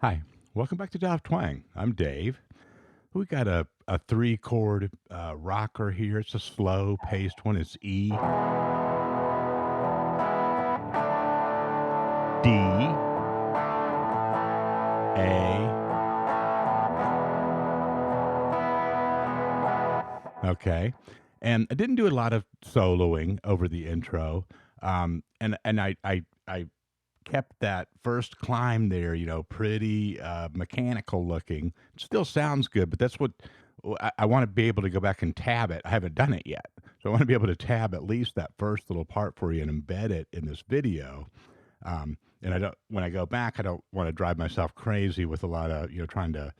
Hi, welcome back to Dive Twang. I'm Dave. We got a three chord rocker here. It's a slow paced one. It's E, D, A. Okay, and I didn't do a lot of soloing over the intro, and I kept that first climb there, pretty mechanical looking. It still sounds good, but that's what I want to be able to go back and tab it. I haven't done it yet, so I want to be able to tab at least that first little part for you and embed it in this video. And I don't when I go back, I don't want to drive myself crazy with a lot of trying to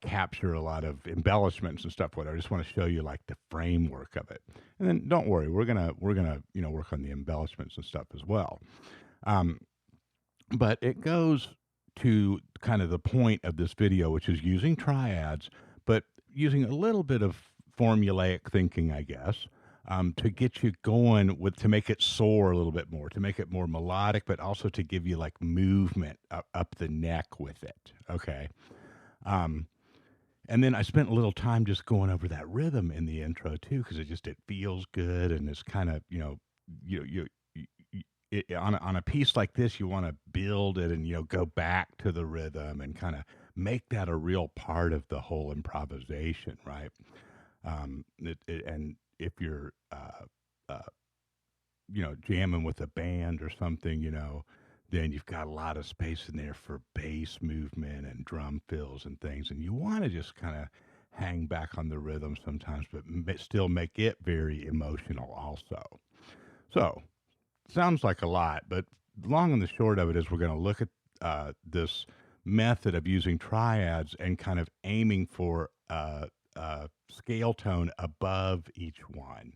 capture a lot of embellishments and stuff. What I just want to show you like the framework of it, and then don't worry, we're gonna work on the embellishments and stuff as well. Um, but it goes to kind of the point of this video, which is using triads, but using a little bit of formulaic thinking, I guess, to get you going with to make it soar a little bit more, to make it more melodic, but also to give you like movement up the neck with it. Okay. Um, and then I spent a little time just going over that rhythm in the intro too, because it feels good and it's kind of you on a piece like this, you want to build it and go back to the rhythm and kind of make that a real part of the whole improvisation, right? And if you're jamming with a band or something, then you've got a lot of space in there for bass movement and drum fills and things, and you want to just kind of hang back on the rhythm sometimes, but still make it very emotional also. So sounds like a lot, but the long and the short of it is we're going to look at this method of using triads and kind of aiming for a scale tone above each one,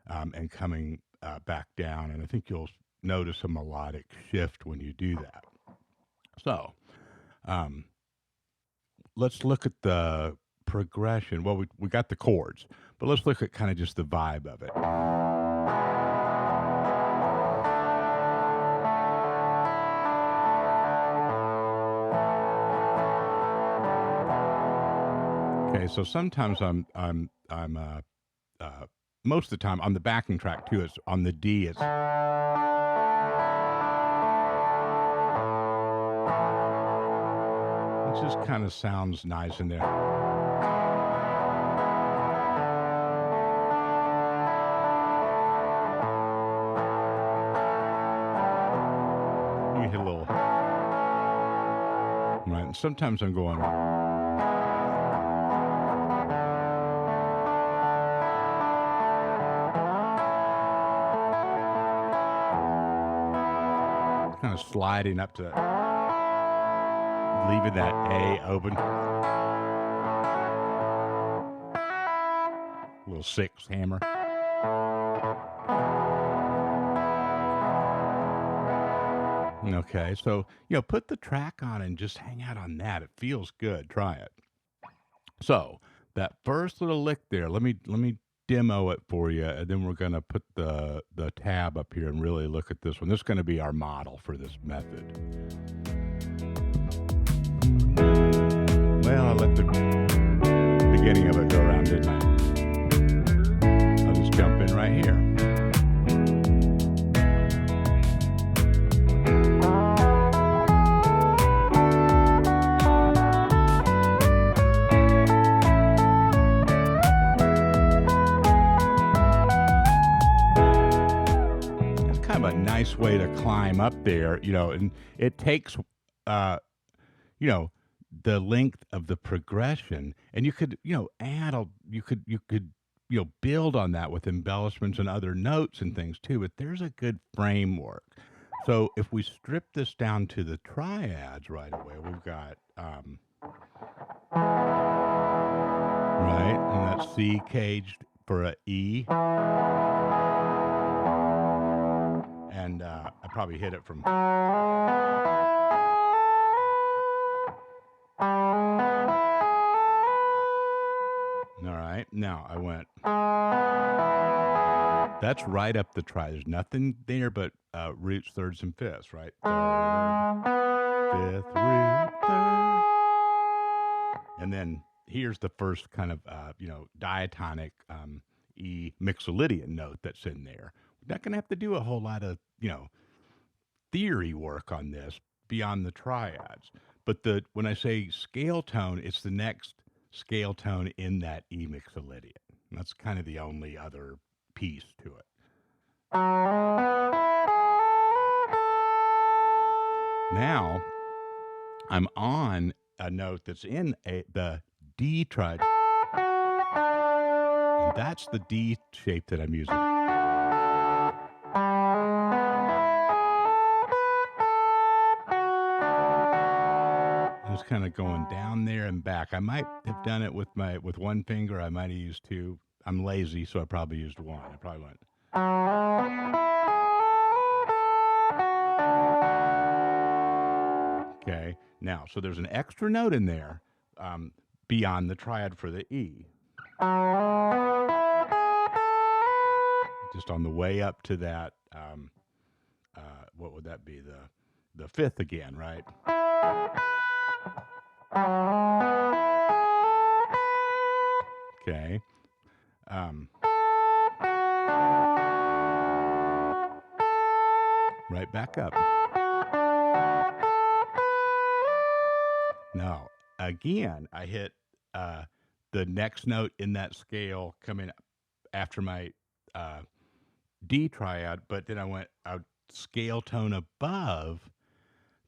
and coming back down. And I think you'll notice a melodic shift when you do that. So um, let's look at the progression. Well, we got the chords, but let's look at kind of just the vibe of it. Okay, so sometimes uh, most of the time on the backing track too. It's on the D. It just kind of sounds nice in there. You hit a little right. And sometimes I'm going. Kind of sliding up to leaving that A open. Little six hammer. Okay, so put the track on and just hang out on that. It feels good. Try it. So that first little lick there, let me demo it for you, and then we're gonna put the tab up here and really look at this one. This is gonna be our model for this method. Well, I let the beginning of it go around, didn't I? I'll just jump in right here. A nice way to climb up there, and it takes, you know, the length of the progression, and you could, add you could build on that with embellishments and other notes and things too. But there's a good framework. So if we strip this down to the triads right away, we've got right, and that's C caged for a E. And I probably hit it from. All right, now I went. That's right up the tri. There's nothing there but roots, thirds, and fifths, right? Third, fifth, root, third. And then here's the first kind of, diatonic E mixolydian note that's in there. We're not going to have to do a whole lot of, theory work on this beyond the triads. But when I say scale tone, it's the next scale tone in that E mixolydian. That's kind of the only other piece to it. Now I'm on a note that's in the D triad. And that's the D shape that I'm using. It's kind of going down there and back. I might have done it with one finger. I might have used two. I'm lazy, so I probably used one. I probably went. Okay. Now, so there's an extra note in there beyond the triad for the E. Just on the way up to that, what would that be? The fifth again, right? Okay. Right back up. Now, again, I hit the next note in that scale coming after my D triad, but then I went a scale tone above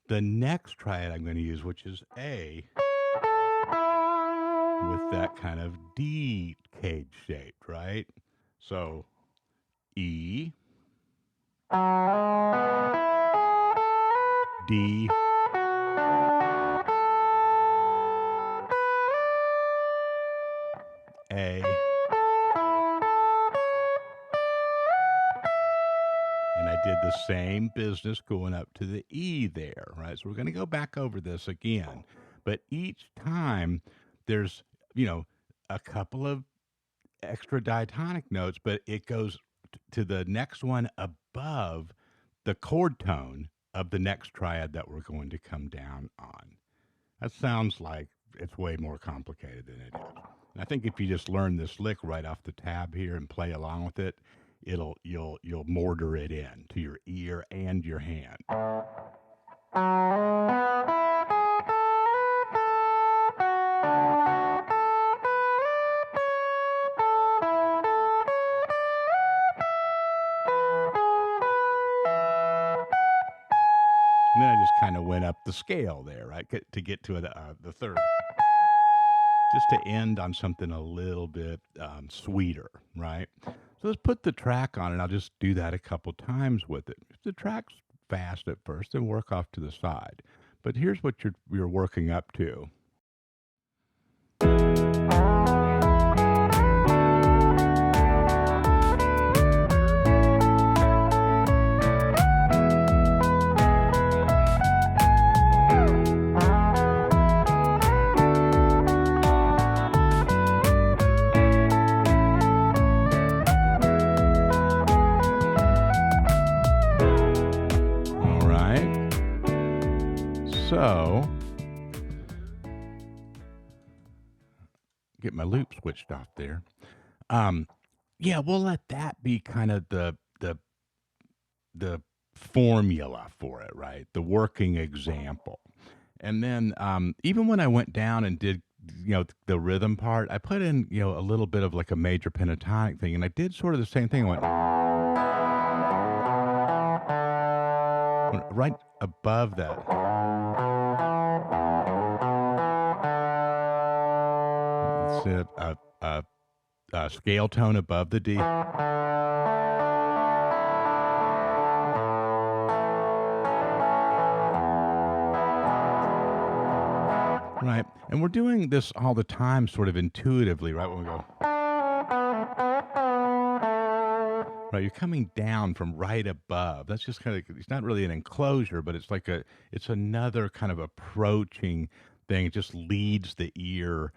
the next triad I'm going to use, which is A, with that kind of D cage shaped, right? So E, D, A, and I did the same business going up to the E there, right? So we're going to go back over this again, but each time there's, a couple of extra diatonic notes, but it goes to the next one above the chord tone of the next triad that we're going to come down on. That sounds like it's way more complicated than it is. And I think if you just learn this lick right off the tab here and play along with it, you'll mortar it in to your ear and your hand. And then I just kind of went up the scale there, right, to get to the third. Just to end on something a little bit sweeter, right? So let's put the track on, and I'll just do that a couple times with it. If the track's fast at first, then work off to the side. But here's what you're working up to. So, get my loop switched off there. Yeah, we'll let that be kind of the formula for it, right? The working example. And then even when I went down and did, the rhythm part, I put in, a little bit of like a major pentatonic thing, and I did sort of the same thing. I went right above that. It's a scale tone above the D. Right. And we're doing this all the time sort of intuitively, right? When we go. Right, you're coming down from right above. That's just kind of, it's not really an enclosure, but it's like it's another kind of approaching thing. It just leads the ear,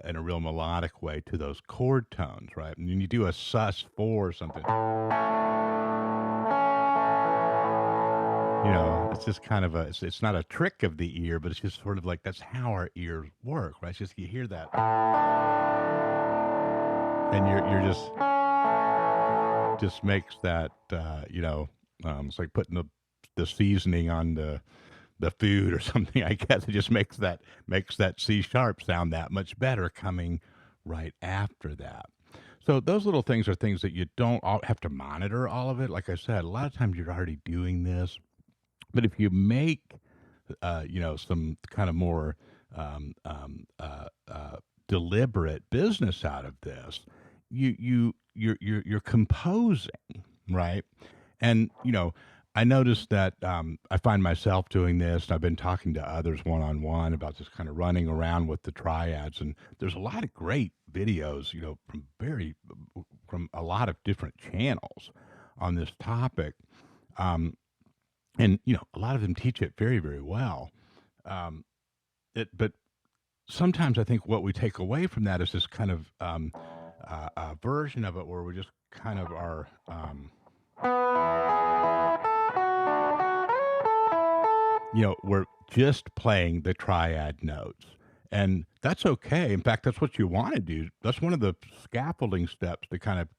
in a real melodic way to those chord tones, right? And then you do a sus4 or something. It's just kind of it's not a trick of the ear, but it's just sort of like that's how our ears work, right? It's just you hear that, and you're just makes that it's like putting the seasoning on the food or something. I guess it just makes that C sharp sound that much better coming right after that. So those little things are things that you don't have to monitor all of it. Like I said, a lot of times you're already doing this, but if you make some kind of more um, um, uh, deliberate business out of this, you're composing, right? And I noticed that I find myself doing this, and I've been talking to others one on one about just kind of running around with the triads. And there's a lot of great videos, from a lot of different channels on this topic. Um, and a lot of them teach it very, very well. Um, but sometimes I think what we take away from that is this kind of version of it where we just kind of are. We're just playing the triad notes. And that's okay. In fact, that's what you want to do. That's one of the scaffolding steps to kind of,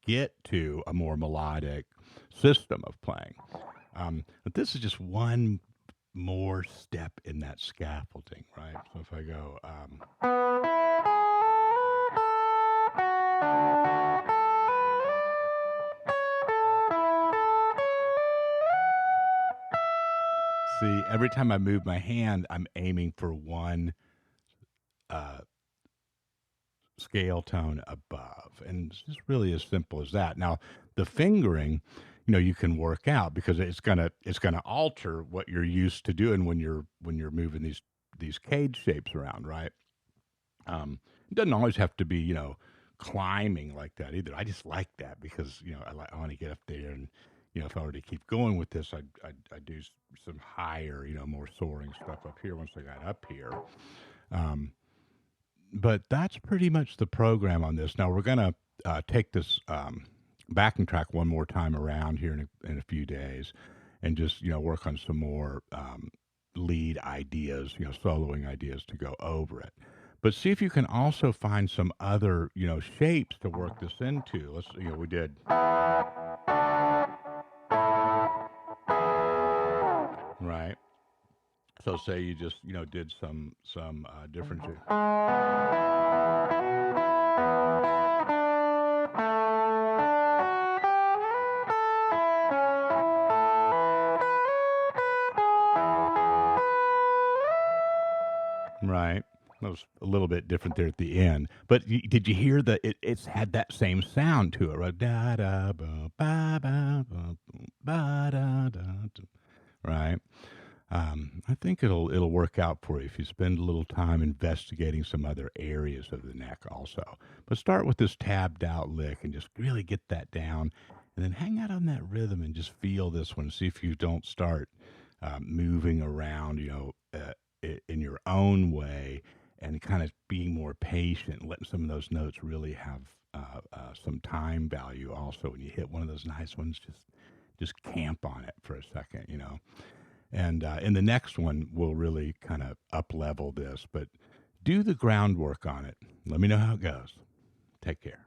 get to a more melodic system of playing. But this is just one more step in that scaffolding, right? So if I go, see, every time I move my hand, I'm aiming for one uh, scale tone above, and it's just really as simple as that. Now, the fingering, you can work out because it's gonna alter what you're used to doing when you're moving these cage shapes around, right? It doesn't always have to be climbing like that either. I just like that because I want to get up there and if I were to keep going with this, I'd do some higher more soaring stuff up here once I got up here. Um, but that's pretty much the program on this. Now we're gonna take this backing track one more time around here in a few days, and just work on some more lead ideas, soloing ideas to go over it. But see if you can also find some other shapes to work this into. Let's we did right. So say you just did some different. Right. That was a little bit different there at the end. But did you hear it's had that same sound to it, right? Da da ba ba ba ba ba da da. Da. Right. I think it'll work out for you if you spend a little time investigating some other areas of the neck also. But start with this tabbed out lick and just really get that down, and then hang out on that rhythm and just feel this one. See if you don't start moving around, in your own way, and kind of being more patient, letting some of those notes really have some time value. Also, when you hit one of those nice ones, just camp on it for a second. And in the next one, we'll really kind of up level this, but do the groundwork on it. Let me know how it goes. Take care.